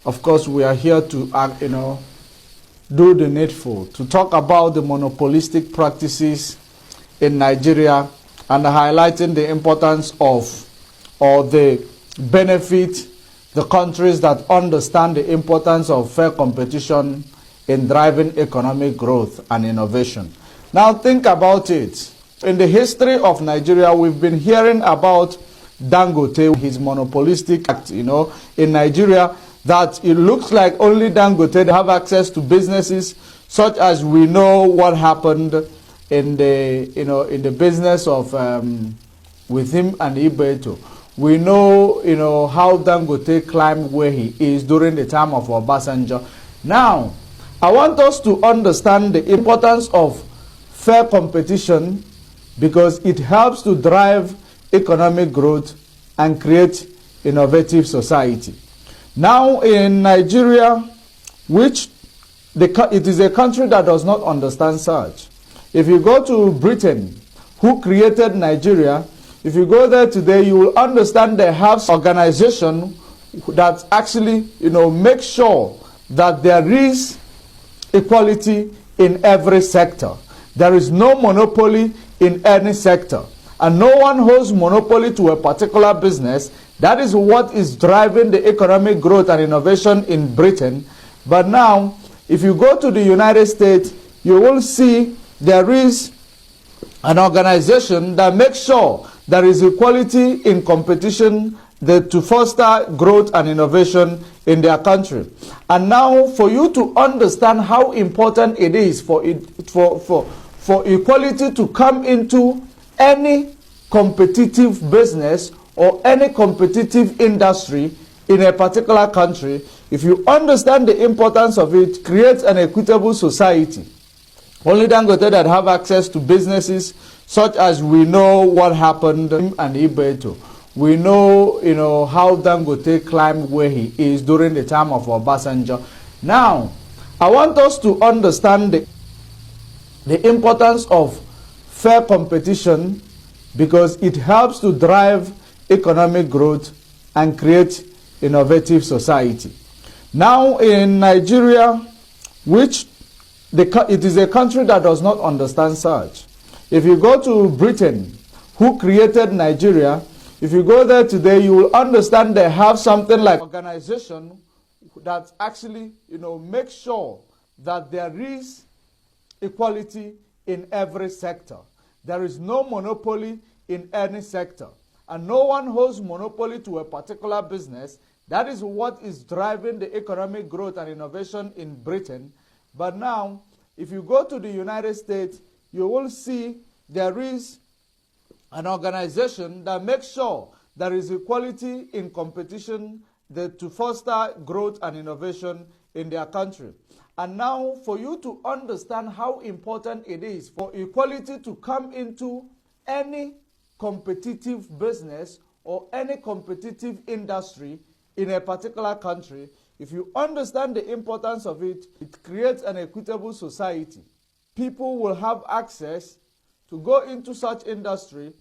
of course, we are here to, do the needful, to talk about the monopolistic practices in Nigeria and highlighting the importance of, or the benefit, the countries that understand the importance of fair competition in driving economic growth and innovation. Now think about it. In the history of Nigeria, we've been hearing about Dangote, his monopolistic act, in Nigeria, that it looks like only Dangote have access to businesses, such as we know what happened in the business of with him and Ibeto. We know, how Dangote climbed where he is during the time of Obasanjo. Now, I want us to understand the importance of fair competition because it helps to drive economic growth and create innovative society. Now in Nigeria, it is a country that does not understand such. If you go to Britain, who created Nigeria, if you go there today, you will understand they have organization that actually, make sure that there is equality in every sector. There is no monopoly in any sector. And no one holds monopoly to a particular business. That is what is driving the economic growth and innovation in Britain. But now, if you go to the United States, you will see there is an organization that makes sure there is equality in competition to foster growth and innovation in their country. And now, for you to understand how important it is for equality to come into any competitive business or any competitive industry in a particular country, if you understand the importance of it, creates an equitable society. Only Dangote that have access to businesses, such as we know what happened and Ibeto. We know, how Dangote climbed where he is during the time of Obasanjo. Now, I want us to understand the importance of fair competition because it helps to drive economic growth and create innovative society. Now in Nigeria, it is a country that does not understand such. If you go to Britain, who created Nigeria, if you go there today, you will understand they have something like organization that actually, makes sure that there is equality in every sector. There is no monopoly in any sector. And no one holds monopoly to a particular business. That is what is driving the economic growth and innovation in Britain. But now, if you go to the United States, you will see there is an organization that makes sure there is equality in competition to foster growth and innovation in their country. And now, for you to understand how important it is for equality to come into any competitive business or any competitive industry in a particular country, if you understand the importance of it, it creates an equitable society. People will have access to go into such industry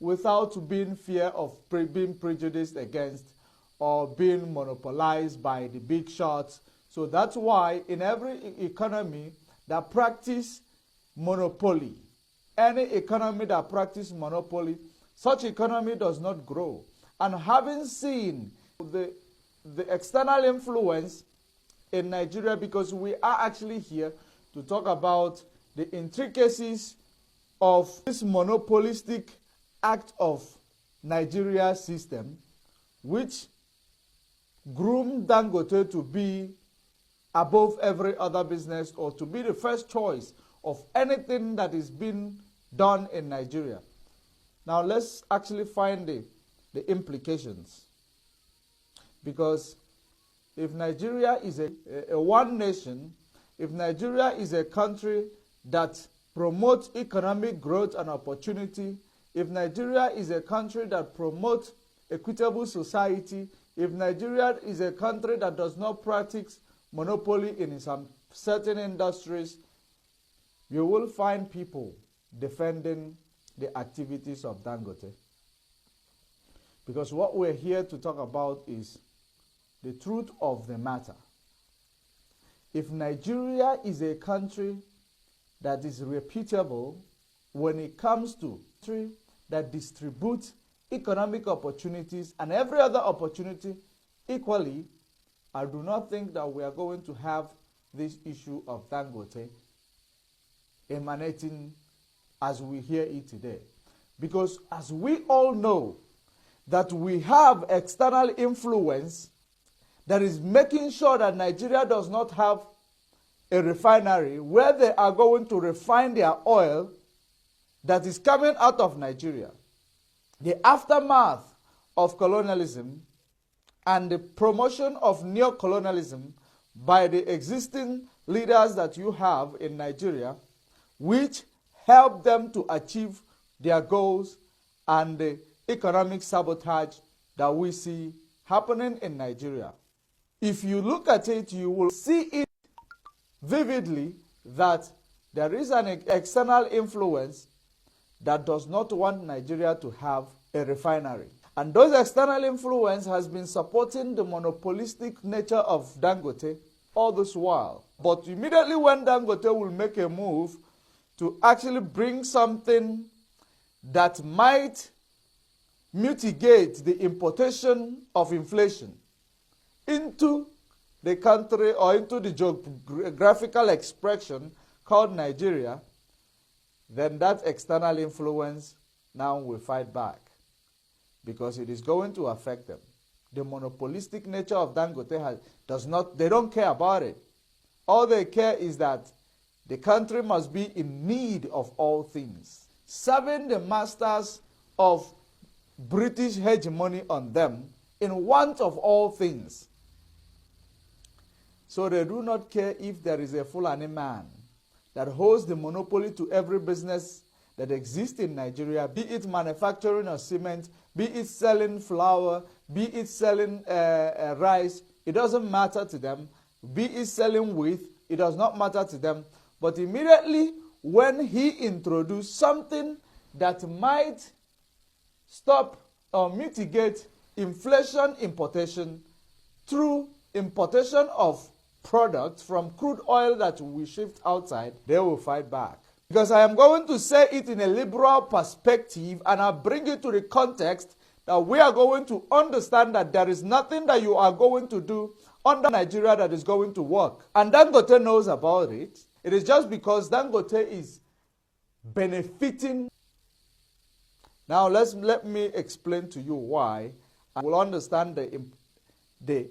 without being fear of being prejudiced against or being monopolized by the big shots. So that's why in every economy that practice monopoly, any economy that practice monopoly, such economy does not grow. And having seen the external influence in Nigeria, because we are actually here to talk about the intricacies of this monopolistic act of Nigeria's system, which groomed Dangote to be above every other business or to be the first choice of anything that is being done in Nigeria. Now let's actually find the implications. Because if Nigeria is a one nation, if Nigeria is a country that promotes economic growth and opportunity, if Nigeria is a country that promotes equitable society, if Nigeria is a country that does not practice monopoly in some certain industries, you will find people defending the activities of Dangote. Because what we're here to talk about is the truth of the matter. If Nigeria is a country that is reputable when it comes to country that distributes economic opportunities and every other opportunity equally, I do not think that we are going to have this issue of Dangote emanating as we hear it today. Because as we all know, that we have external influence that is making sure that Nigeria does not have a refinery where they are going to refine their oil that is coming out of Nigeria. The aftermath of colonialism and the promotion of neocolonialism by the existing leaders that you have in Nigeria, which help them to achieve their goals, and the economic sabotage that we see happening in Nigeria. If you look at it, you will see it vividly that there is an external influence that does not want Nigeria to have a refinery. And those external influence has been supporting the monopolistic nature of Dangote all this while. But immediately when Dangote will make a move to actually bring something that might mitigate the importation of inflation into the country or into the geographical expression called Nigeria, then that external influence now will fight back because it is going to affect them. The monopolistic nature of Dangote they don't care about it. All they care is that the country must be in need of all things, serving the masters of British hegemony on them in want of all things. So they do not care if there is a Fulani man that holds the monopoly to every business that exists in Nigeria, be it manufacturing of cement, be it selling flour, be it selling rice. It doesn't matter to them. Be it selling wheat, it does not matter to them. But immediately when he introduced something that might stop or mitigate inflation importation through importation of products from crude oil that we shift outside, they will fight back. Because I am going to say it in a liberal perspective, and I'll bring it to the context that we are going to understand that there is nothing that you are going to do under Nigeria that is going to work. And Dangote knows about it. It is just because Dangote is benefiting. Now let me explain to you why. I will understand the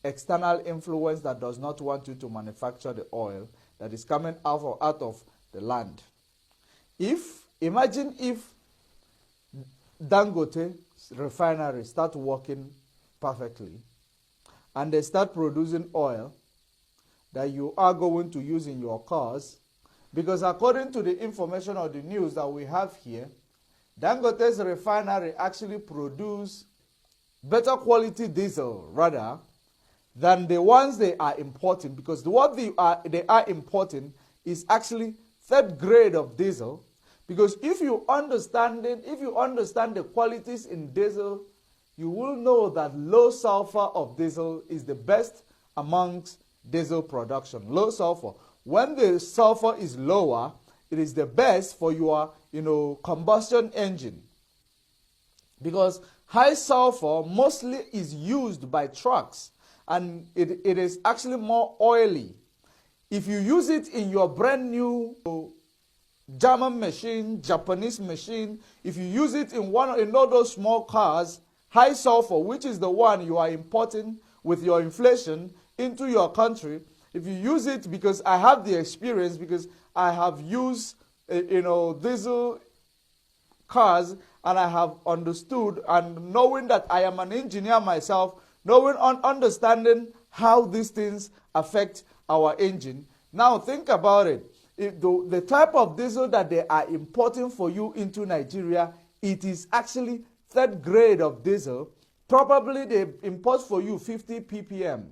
external influence that does not want you to manufacture the oil that is coming out of the land. Imagine if Dangote refinery start working perfectly and they start producing oil that you are going to use in your cars, because according to the information or the news that we have here, Dangote's refinery actually produce better quality diesel rather than the ones they are importing, because what they are importing is actually third grade of diesel. Because if you understand the qualities in diesel, you will know that low sulfur of diesel is the best amongst diesel production. Low sulfur. When the sulfur is lower, it is the best for your combustion engine. Because high sulfur mostly is used by trucks, and it is actually more oily. If you use it in your brand new German machine, Japanese machine, if you use it in all those small cars, high sulfur, which is the one you are importing with your inflation into your country, if you use it, because I have the experience, because I have used diesel cars, and I have understood, and knowing that I am an engineer myself, understanding how these things affect our engine. Now think about it. The type of diesel that they are importing for you into Nigeria, it is actually third grade of diesel. Probably they import for you 50 ppm.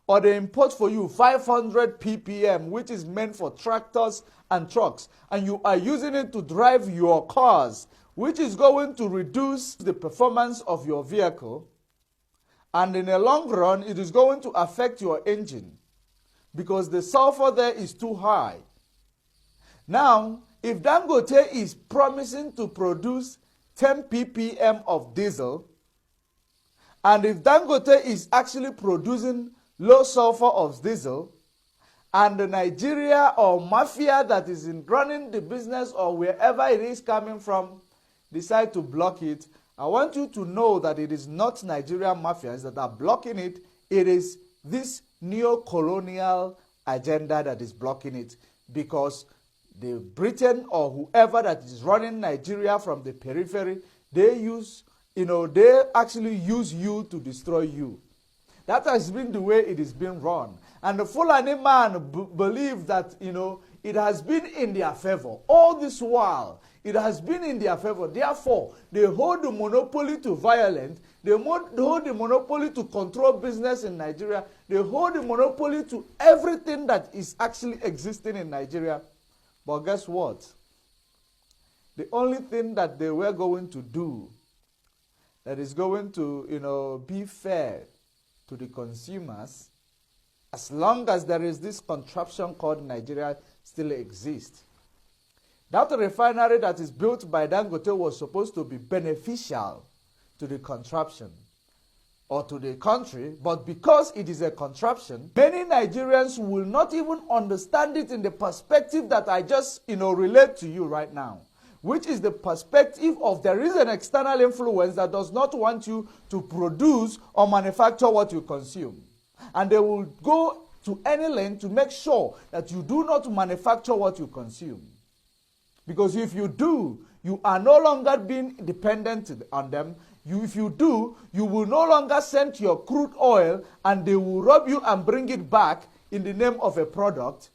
Or they import for you 500 ppm, which is meant for tractors and trucks. And you are using it to drive your cars, which is going to reduce the performance of your vehicle. And in the long run, it is going to affect your engine because the sulfur there is too high. Now, if Dangote is promising to produce 10 ppm of diesel, and if Dangote is actually producing low sulfur of diesel, and the Nigeria or mafia that is running the business or wherever it is coming from decide to block it, I want you to know that it is not Nigerian mafias that are blocking it. It is this neo-colonial agenda that is blocking it, because the Britain or whoever that is running Nigeria from the periphery, they actually use you to destroy you. That has been the way it is being run. And the Fulani man believes that, it has been in their favor. All this while, it has been in their favor. Therefore, they hold the monopoly to violence. They hold the monopoly to control business in Nigeria. They hold the monopoly to everything that is actually existing in Nigeria. But guess what? The only thing that they were going to do that is going to, be fair to the consumers, as long as there is this contraption called Nigeria still exists. That refinery that is built by Dangote was supposed to be beneficial to the contraption or to the country, but because it is a contraption, many Nigerians will not even understand it in the perspective that I just, relate to you right now, which is the perspective of there is an external influence that does not want you to produce or manufacture what you consume. And they will go to any length to make sure that you do not manufacture what you consume. Because if you do, you are no longer being dependent on them. If you do, you will no longer send your crude oil and they will rob you and bring it back in the name of a product.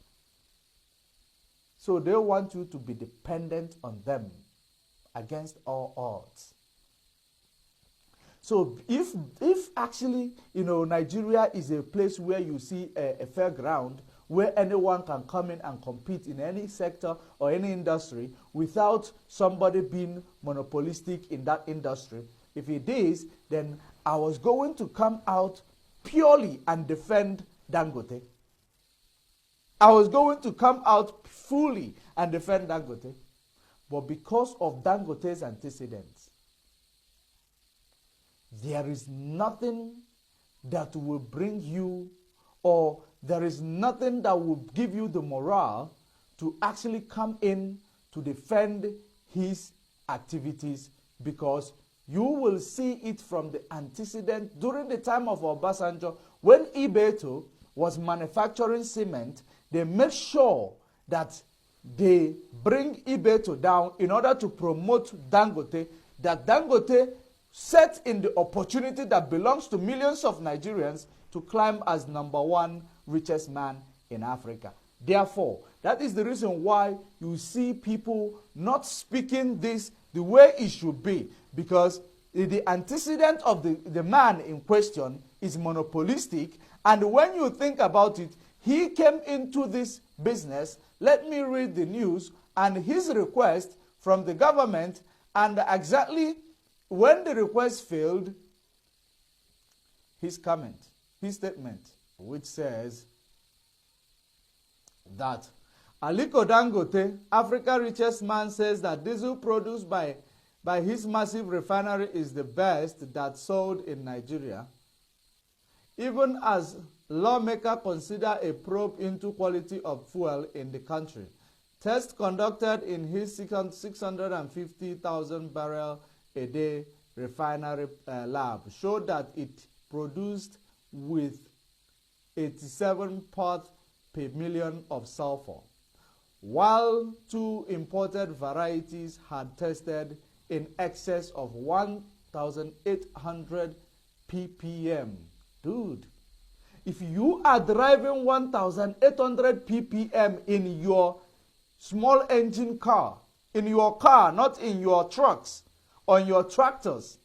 So they want you to be dependent on them against all odds. So if actually, Nigeria is a place where you see a fair ground, where anyone can come in and compete in any sector or any industry without somebody being monopolistic in that industry, if it is, then I was going to come out purely and defend Dangote. I was going to come out fully and defend Dangote. But because of Dangote's antecedents, there is nothing that will bring you, or there is nothing that will give you the morale to actually come in to defend his activities, because you will see it from the antecedent. During the time of Obasanjo, when Ibeto was manufacturing cement, they made sure that they bring Ibeto down in order to promote Dangote, that Dangote set in the opportunity that belongs to millions of Nigerians to climb as #1 richest man in Africa. Therefore, that is the reason why you see people not speaking this the way it should be, because the antecedent of the man in question is monopolistic, and when you think about it, he came into this business. Let me read the news and his request from the government, and exactly when the request failed, his statement, which says that Aliko Dangote, Africa's richest man, says that diesel produced by his massive refinery is the best that's sold in Nigeria. Even as lawmakers consider a probe into quality of fuel in the country, tests conducted in his 650,000 barrel a day refinery lab showed that it produced with 87 parts per million of sulfur, while 2 imported varieties had tested in excess of 1,800 ppm. Dude, if you are driving 1,800 ppm in your small engine car, in your car, not in your trucks, on your tractors,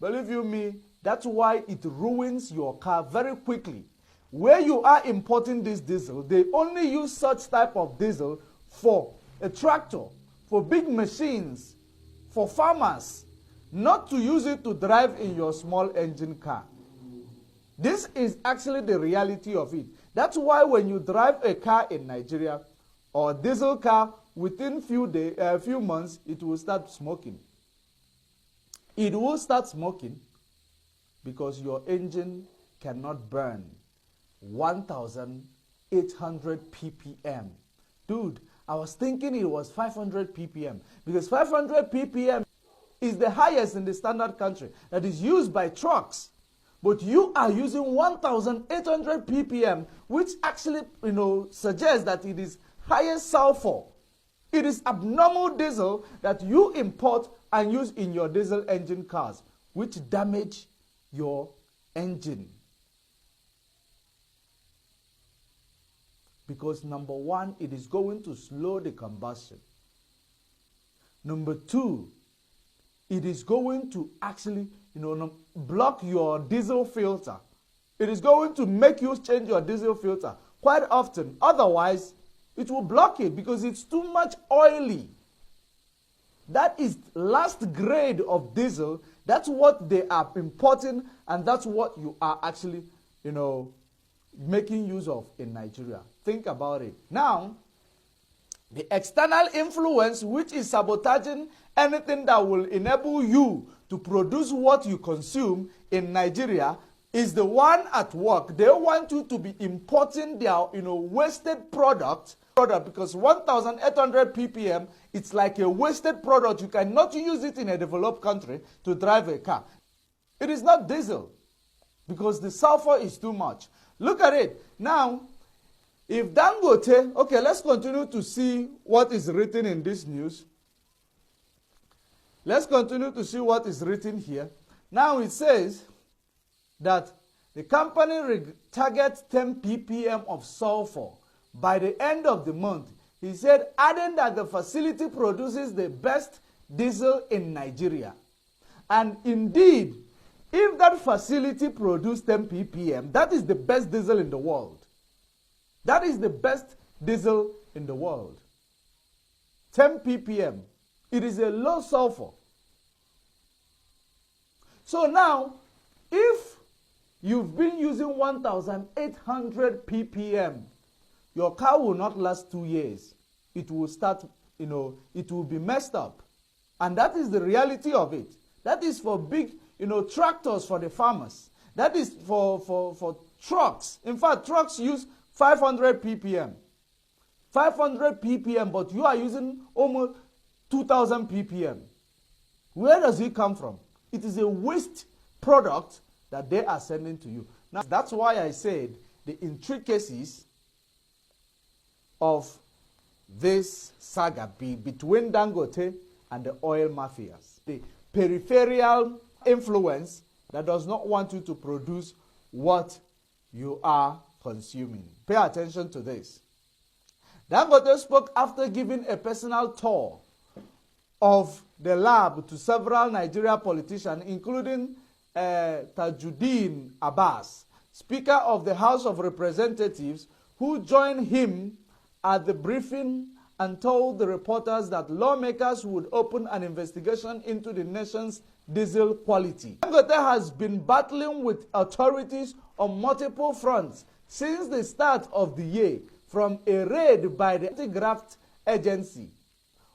believe you me, that's why it ruins your car very quickly. Where you are importing this diesel, they only use such type of diesel for a tractor, for big machines, for farmers, not to use it to drive in your small engine car. This is actually the reality of it. That's why when you drive a car in Nigeria or a diesel car, within few months, it will start smoking. It will start smoking because your engine cannot burn 1,800 ppm. Dude, I was thinking it was 500 ppm because 500 ppm is the highest in the standard country that is used by trucks. But you are using 1,800 ppm, which actually, suggests that it is highest sulfur. It is abnormal diesel that you import and use in your diesel engine cars, which damage your engine. Because number one, it is going to slow the combustion. Number two, it is going to actually, block your diesel filter. It is going to make you change your diesel filter quite often. Otherwise, it will block it because it's too much oily. That is last grade of diesel. That's what they are importing, and that's what you are actually, making use of in Nigeria. Think about it. Now, the external influence which is sabotaging anything that will enable you to produce what you consume in Nigeria is the one at work. They want you to be importing their, wasted product because 1,800 ppm, it's like a wasted product. You cannot use it in a developed country to drive a car. It is not diesel because the sulfur is too much. Look at it. Now, if Dangote, okay, let's continue to see what is written in this news. Let's continue to see what is written here. Now it says that the company targets 10 ppm of sulfur by the end of the month. He said, adding that the facility produces the best diesel in Nigeria. And indeed, if that facility produced 10 ppm, that is the best diesel in the world. That is the best diesel in the world. 10 ppm. It is a low sulfur. So now, if you've been using 1,800 ppm, your car will not last 2 years. It will start, it will be messed up. And that is the reality of it. That is for big, tractors for the farmers. That is for trucks. In fact, trucks use 500 ppm. 500 ppm, but you are using almost 2,000 ppm. Where does it come from? It is a waste product that they are sending to you. Now, that's why I said the intricacies of this saga between Dangote and the oil mafias. The peripheral influence that does not want you to produce what you are consuming. Pay attention to this. Dangote spoke after giving a personal tour of the lab to several Nigeria politicians, including Tajuddin Abbas, Speaker of the House of Representatives, who joined him at the briefing and told the reporters that lawmakers would open an investigation into the nation's diesel quality. Dangote has been battling with authorities on multiple fronts since the start of the year, from a raid by the anti-graft agency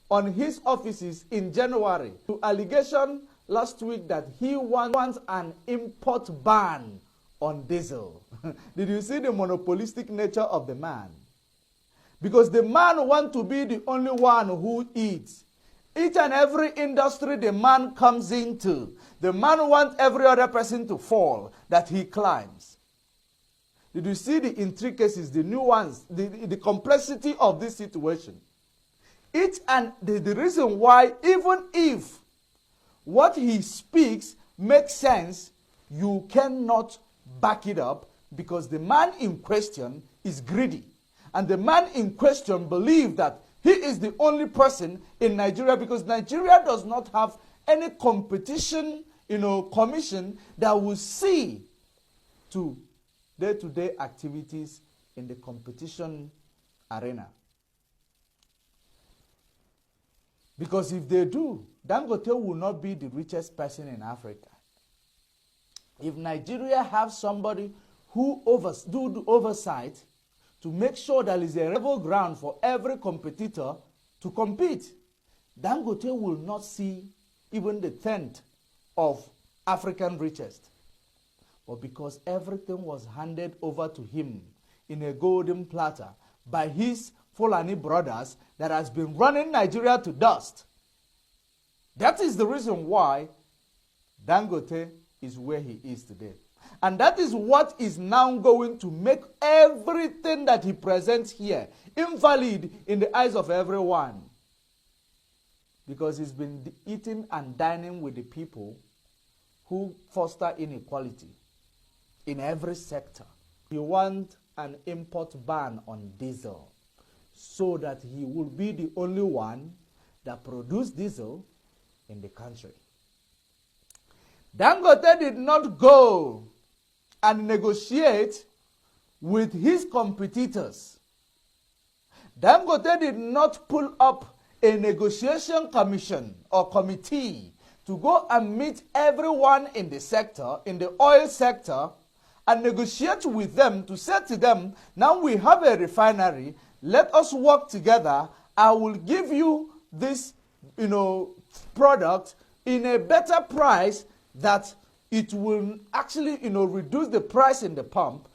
on his offices in January to allegation last week that he wants an import ban on diesel. Did you see the monopolistic nature of the man? Because the man wants to be the only one who eats. Each and every industry the man comes into, the man wants every other person to fall that he climbs. Did you see the intricacies, the nuance, the complexity of this situation? The reason why, even if what he speaks makes sense, you cannot back it up because the man in question is greedy. And the man in question believes that he is the only person in Nigeria because Nigeria does not have any competition, commission that will see to day-to-day activities in the competition arena. Because if they do, Dangote will not be the richest person in Africa. if Nigeria have somebody who do the oversight to make sure there is a level ground for every competitor to compete, Dangote will not see even the tenth of African richest. But because everything was handed over to him in a golden platter by his Fulani brothers that has been running Nigeria to dust, that is the reason why Dangote is where he is today. And that is what is now going to make everything that he presents here invalid in the eyes of everyone. Because he's been eating and dining with the people who foster inequality in every sector. He wants an import ban on diesel so that he will be the only one that produces diesel in the country. Dangote did not go and negotiate with his competitors. Dangote did not pull up a negotiation commission or committee to go and meet everyone in the sector, in the oil sector, and negotiate with them to say to them, now we have a refinery, let us work together. I will give you this, product in a better price that it will actually, reduce the price in the pump